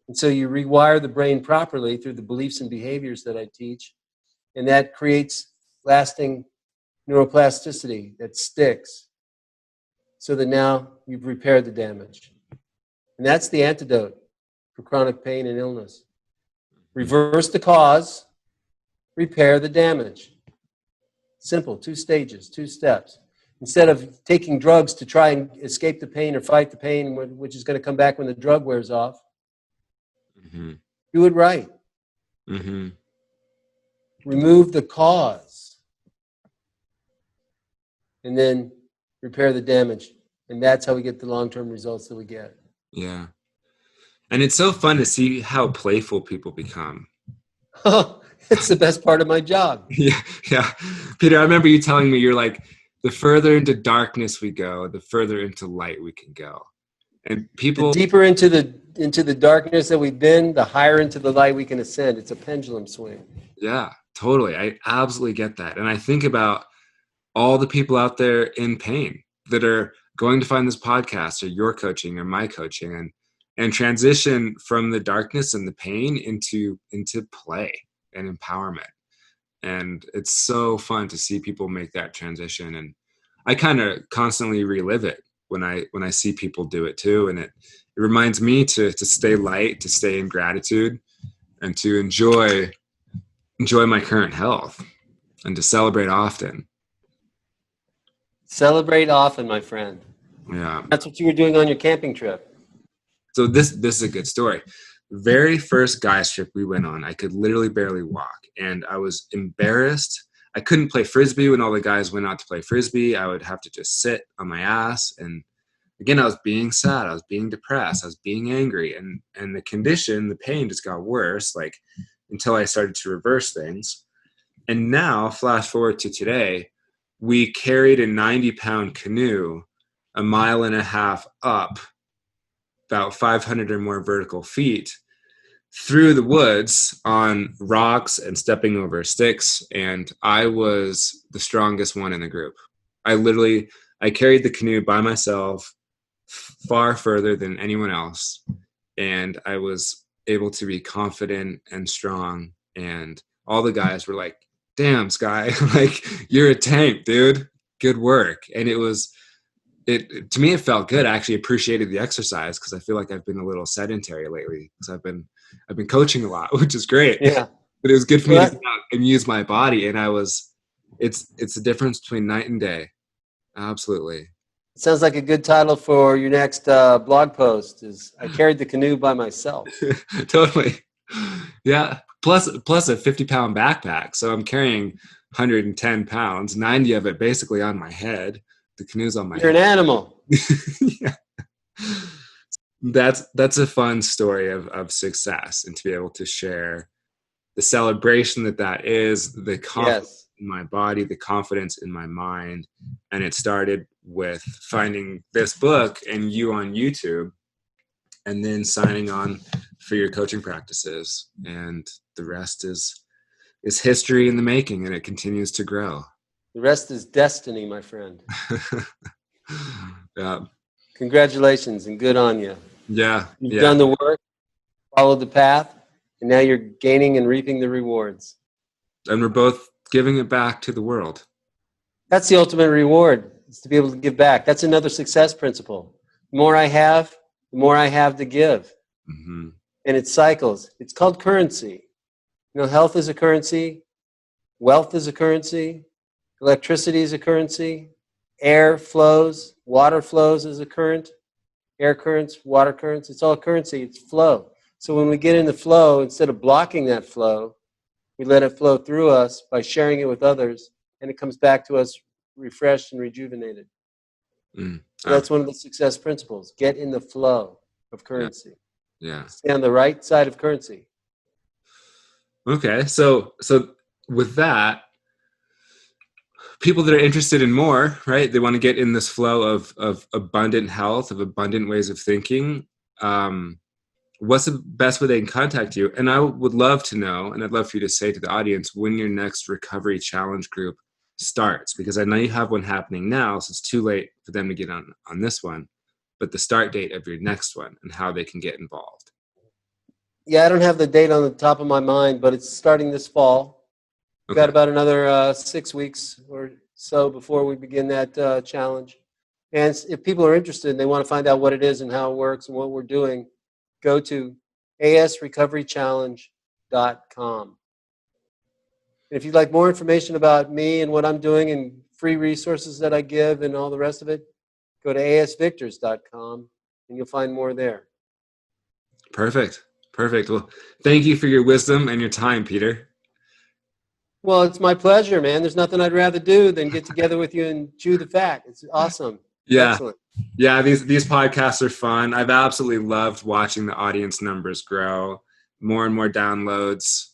And so you rewire the brain properly through the beliefs and behaviors that I teach, and that creates lasting neuroplasticity that sticks so that now you've repaired the damage. And that's the antidote for chronic pain and illness. Reverse the cause, repair the damage. Simple, 2 stages, 2 steps. Instead of taking drugs to try and escape the pain or fight the pain, which is going to come back when the drug wears off, do it right. Remove the cause. And then repair the damage. And that's how we get the long-term results that we get. Yeah. And it's so fun to see how playful people become. Oh, it's the best part of my job. Yeah. Peter, I remember you telling me, you're like, the further into darkness we go, the further into light we can go. And people, the deeper into the darkness that we've been, the higher into the light we can ascend. It's a pendulum swing. Yeah, totally. I absolutely get that. And I think about all the people out there in pain that are going to find this podcast or your coaching or my coaching and transition from the darkness and the pain into play and empowerment. And it's so fun to see people make that transition. And I kind of constantly relive it when I see people do it too. And it reminds me to stay light, to stay in gratitude, and to enjoy my current health and to celebrate often. Celebrate often, my friend. Yeah. That's what you were doing on your camping trip. So this is a good story. Very first guys trip we went on, I could literally barely walk, and I was embarrassed. I couldn't play Frisbee when all the guys went out to play Frisbee. I would have to just sit on my ass. And again, I was being sad. I was being depressed. I was being angry. And the condition, the pain just got worse, like until I started to reverse things. And now, flash forward to today, we carried a 90-pound canoe 1.5 miles up, about 500 or more vertical feet, through the woods on rocks and stepping over sticks. And I was the strongest one in the group. I carried the canoe by myself far further than anyone else. And I was able to be confident and strong. And all the guys were like, damn, Sky, like, you're a tank, dude. Good work. And to me, it felt good. I actually appreciated the exercise because I feel like I've been a little sedentary lately because I've been coaching a lot, which is great. Yeah. But it was good for me to get out and use my body. And it's the difference between night and day. Absolutely. It sounds like a good title for your next blog post is I carried the canoe by myself. Totally. Yeah. Plus a 50-pound backpack. So I'm carrying 110 pounds, 90 of it basically on my head. The canoe's on my You're head. an animal. Yeah. That's a fun story of success, and to be able to share the celebration that is, the confidence in my body, the confidence in my mind. And it started with finding this book and you on YouTube, and then signing on for your coaching practices. And the rest is history in the making, and it continues to grow. The rest is destiny, my friend. Yeah. Congratulations and good on you. Yeah. You've done the work, followed the path, and now you're gaining and reaping the rewards. And we're both giving it back to the world. That's the ultimate reward, is to be able to give back. That's another success principle. The more I have, the more I have to give. Mm-hmm. And it cycles. It's called currency. You know, health is a currency. Wealth is a currency. Electricity is a currency. Air flows. Water flows as a current. Air currents, water currents. It's all currency. It's flow. So when we get in the flow, instead of blocking that flow, we let it flow through us by sharing it with others, and it comes back to us refreshed and rejuvenated. So that's one of the success principles. Get in the flow of currency. Yeah. Stay on the right side of currency. Okay. So with that, people that are interested in more, right? They want to get in this flow of abundant health, of abundant ways of thinking. What's the best way they can contact you? And I would love to know, and I'd love for you to say to the audience when your next recovery challenge group starts, because I know you have one happening now, so it's too late for them to get on this one, but the start date of your next one and how they can get involved. Yeah, I don't have the date on the top of my mind, but it's starting this fall. We've got about another 6 weeks or so before we begin that challenge. And if people are interested and they want to find out what it is and how it works and what we're doing, go to asrecoverychallenge.com. And if you'd like more information about me and what I'm doing and free resources that I give and all the rest of it, go to asvictors.com and you'll find more there. Perfect. Well, thank you for your wisdom and your time, Peter. Well, it's my pleasure, man. There's nothing I'd rather do than get together with you and chew the fat. It's awesome. Yeah. Excellent. Yeah, these podcasts are fun. I've absolutely loved watching the audience numbers grow. More and more downloads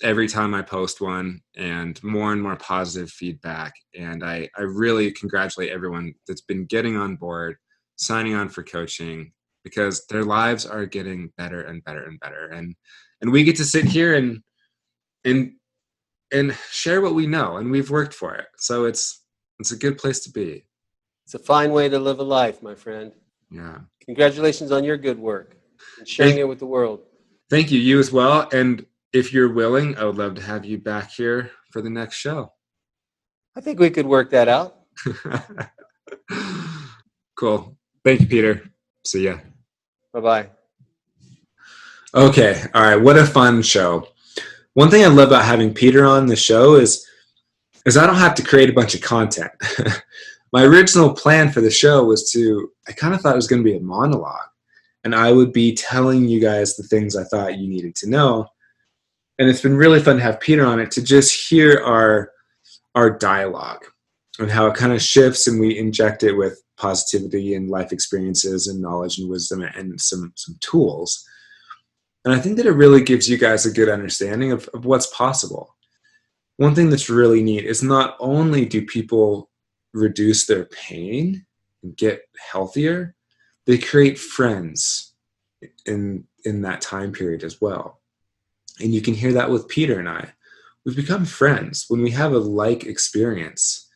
every time I post one, and more positive feedback. And I really congratulate everyone that's been getting on board, signing on for coaching, because their lives are getting better and better and better. And we get to sit here and share what we know, and we've worked for it. So it's a good place to be. It's a fine way to live a life, my friend. Yeah. Congratulations on your good work and sharing it with the world. Thank you. You as well. And if you're willing, I would love to have you back here for the next show. I think we could work that out. Cool. Thank you, Peter. See ya. Bye-bye. Okay. All right. What a fun show. One thing I love about having Peter on the show is I don't have to create a bunch of content. My original plan for the show was I kind of thought it was going to be a monologue, and I would be telling you guys the things I thought you needed to know. And it's been really fun to have Peter on it, to just hear our dialogue and how it kind of shifts, and we inject it with positivity and life experiences and knowledge and wisdom and some tools. And I think that it really gives you guys a good understanding of what's possible. One thing that's really neat is not only do people reduce their pain and get healthier, they create friends in that time period as well. And you can hear that with Peter and I. We've become friends. When we have a like experience,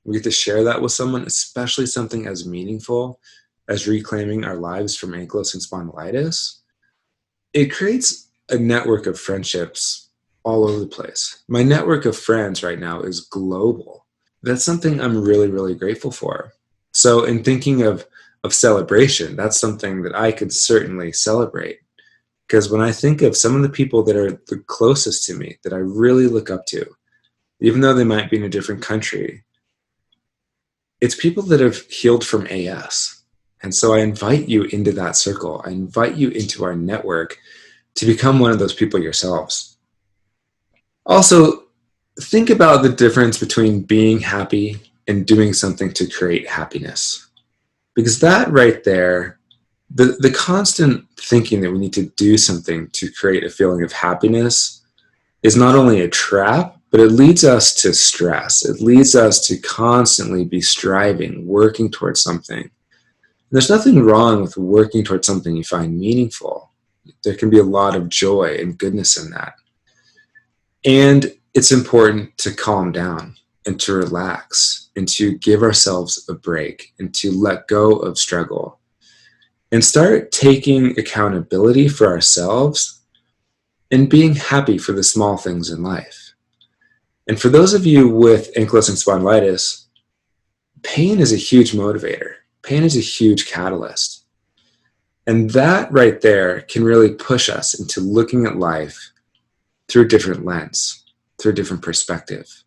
we get to share that with someone, especially something as meaningful as reclaiming our lives from ankylosing spondylitis. It creates a network of friendships all over the place. My network of friends right now is global. That's something I'm really, really grateful for. So in thinking of celebration, that's something that I could certainly celebrate. Because when I think of some of the people that are the closest to me, that I really look up to, even though they might be in a different country, it's people that have healed from AS. And so I invite you into that circle. I invite you into our network to become one of those people yourselves. Also, think about the difference between being happy and doing something to create happiness. Because that right there, the constant thinking that we need to do something to create a feeling of happiness is not only a trap, but it leads us to stress. It leads us to constantly be striving, working towards something. There's nothing wrong with working towards something you find meaningful. There can be a lot of joy and goodness in that. And it's important to calm down and to relax and to give ourselves a break and to let go of struggle and start taking accountability for ourselves and being happy for the small things in life. And for those of you with ankylosing spondylitis, pain is a huge motivator. Pain is a huge catalyst. And that right there can really push us into looking at life through a different lens, through a different perspective.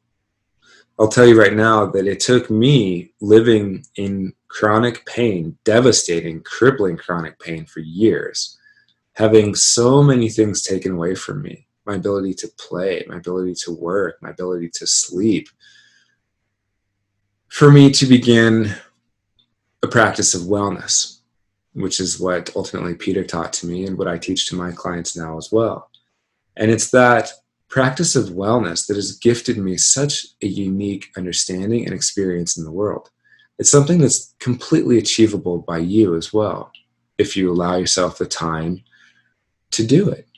I'll tell you right now that it took me living in chronic pain, devastating, crippling chronic pain for years, having so many things taken away from me, my ability to play, my ability to work, my ability to sleep, for me to begin a practice of wellness, which is what ultimately Peter taught to me and what I teach to my clients now as well. And it's that practice of wellness that has gifted me such a unique understanding and experience in the world. It's something that's completely achievable by you as well, if you allow yourself the time to do it.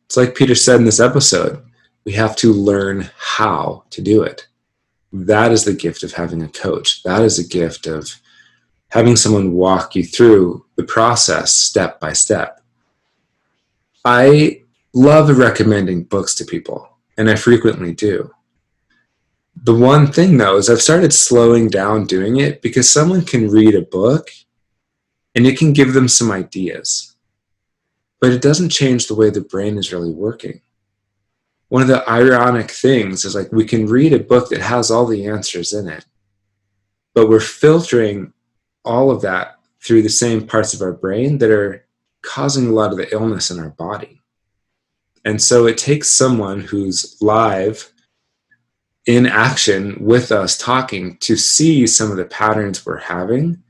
It's like Peter said in this episode, we have to learn how to do it. That is the gift of having a coach. That is a gift of having someone walk you through the process step by step. I love recommending books to people, and I frequently do. The one thing, though, is I've started slowing down doing it because someone can read a book and it can give them some ideas, but it doesn't change the way the brain is really working. One of the ironic things is, like, we can read a book that has all the answers in it, but we're filtering all of that through the same parts of our brain that are causing a lot of the illness in our body. And so it takes someone who's live in action with us talking to see some of the patterns we're having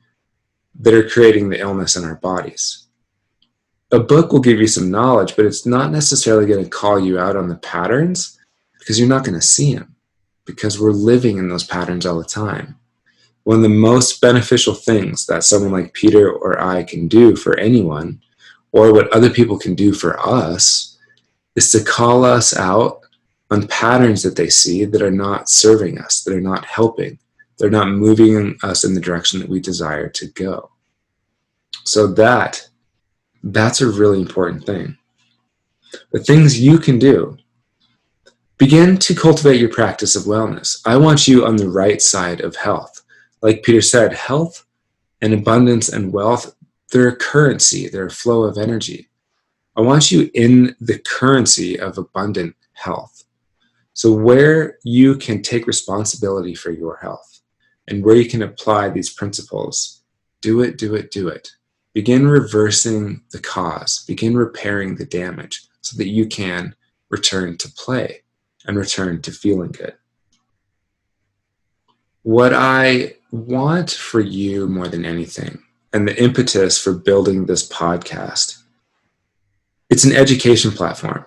that are creating the illness in our bodies. A book will give you some knowledge, but it's not necessarily going to call you out on the patterns because you're not going to see them, because we're living in those patterns all the time. One of the most beneficial things that someone like Peter or I can do for anyone, or what other people can do for us, is to call us out on patterns that they see that are not serving us, that are not helping, they're not moving us in the direction that we desire to go. So that's a really important thing. The things you can do, begin to cultivate your practice of wellness. I want you on the right side of health. Like Peter said, health and abundance and wealth, they're a currency, they're a flow of energy. I want you in the currency of abundant health. So where you can take responsibility for your health and where you can apply these principles, do it, do it, do it. Begin reversing the cause, begin repairing the damage so that you can return to play and return to feeling good. What I want for you more than anything, and the impetus for building this podcast, it's an education platform.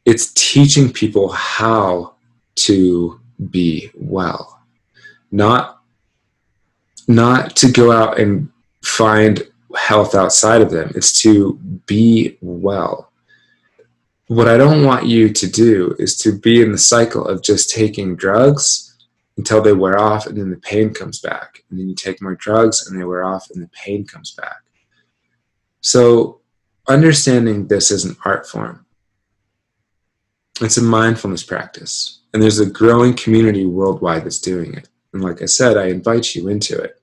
It's teaching people how to be well, not to go out and find health outside of them. It's to be well. What I don't want you to do is to be in the cycle of just taking drugs until they wear off and then the pain comes back. And then you take more drugs and they wear off and the pain comes back. So understanding this as an art form, it's a mindfulness practice. And there's a growing community worldwide that's doing it. And like I said, I invite you into it.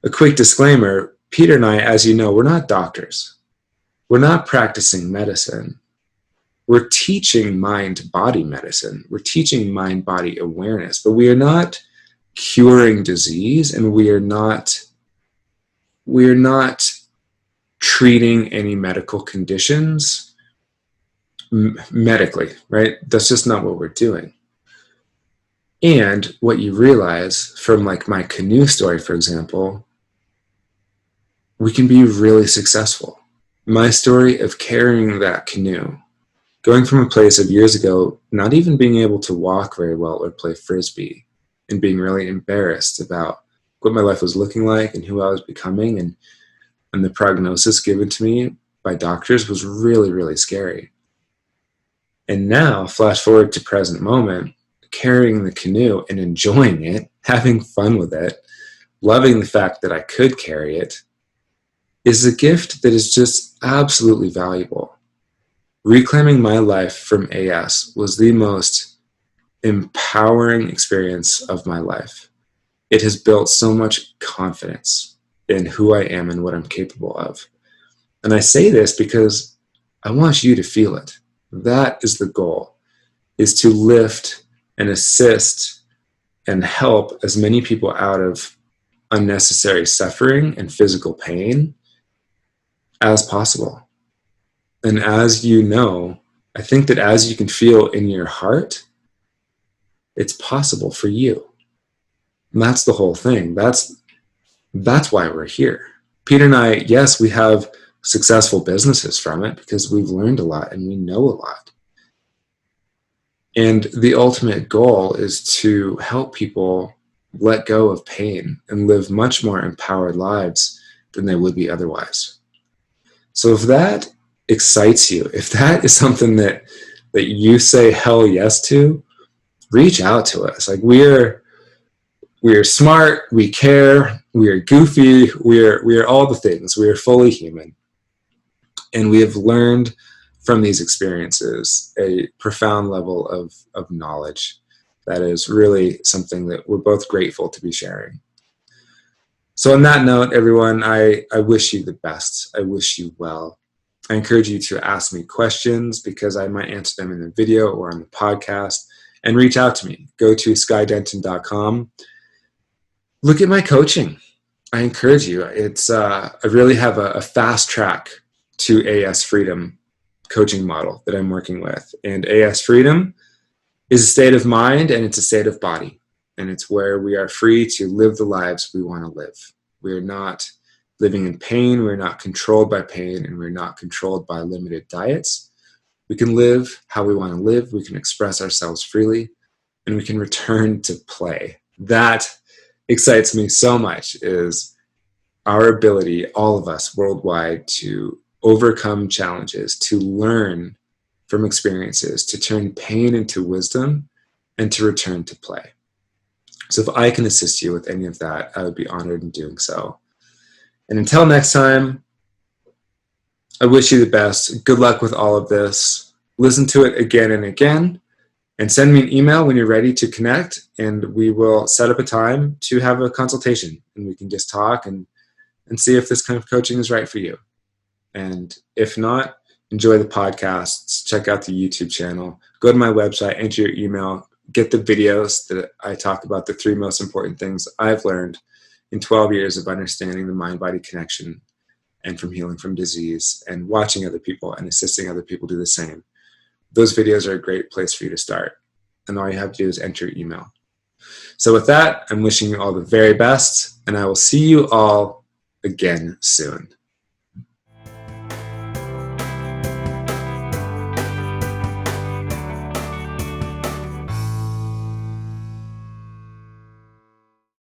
A quick disclaimer, Peter and I, as you know, we're not doctors. We're not practicing medicine. We're teaching mind-body medicine. We're teaching mind-body awareness, but we are not curing disease, and we are not treating any medical conditions medically, right? That's just not what we're doing. And what you realize from like my canoe story, for example, we can be really successful. My story of carrying that canoe, going from a place of years ago, not even being able to walk very well or play frisbee, and being really embarrassed about what my life was looking like and who I was becoming, and the prognosis given to me by doctors was really, really scary. And now, flash forward to present moment, carrying the canoe and enjoying it, having fun with it, loving the fact that I could carry it, is a gift that is just absolutely valuable. Reclaiming my life from AS was the most empowering experience of my life. It has built so much confidence in who I am and what I'm capable of. And I say this because I want you to feel it. That is the goal, is to lift and assist and help as many people out of unnecessary suffering and physical pain as possible. And as you know, I think that as you can feel in your heart, it's possible for you. And that's the whole thing. That's why we're here. Peter and I, yes, we have successful businesses from it because we've learned a lot and we know a lot. And the ultimate goal is to help people let go of pain and live much more empowered lives than they would be otherwise. So if that excites you, if that is something that you say hell yes to, reach out to us. Like we're smart, we care, we are goofy, we are all the things. We are fully human. And we have learned from these experiences a profound level of knowledge that is really something that we're both grateful to be sharing. So on that note, everyone, I wish you the best. I wish you well. I encourage you to ask me questions because I might answer them in the video or on the podcast, and reach out to me. Go to skydenton.com. Look at my coaching. I encourage you. It's I really have a fast track to AS Freedom coaching model that I'm working with. And AS Freedom is a state of mind and it's a state of body. And it's where we are free to live the lives we want to live. We are not living in pain. We're not controlled by pain, and we're not controlled by limited diets. We can live how we want to live. We can express ourselves freely, and we can return to play. That excites me so much, is our ability, all of us worldwide, to overcome challenges, to learn from experiences, to turn pain into wisdom, and to return to play. So if I can assist you with any of that, I would be honored in doing so. And until next time, I wish you the best. Good luck with all of this. Listen to it again and again, and send me an email when you're ready to connect, and we will set up a time to have a consultation, and we can just talk and see if this kind of coaching is right for you. And if not, enjoy the podcasts, check out the YouTube channel, go to my website, enter your email, get the videos that I talk about the 3 most important things I've learned in 12 years of understanding the mind-body connection and from healing from disease, and watching other people and assisting other people do the same. Those videos are a great place for you to start. And all you have to do is enter your email. So with that, I'm wishing you all the very best, and I will see you all again soon.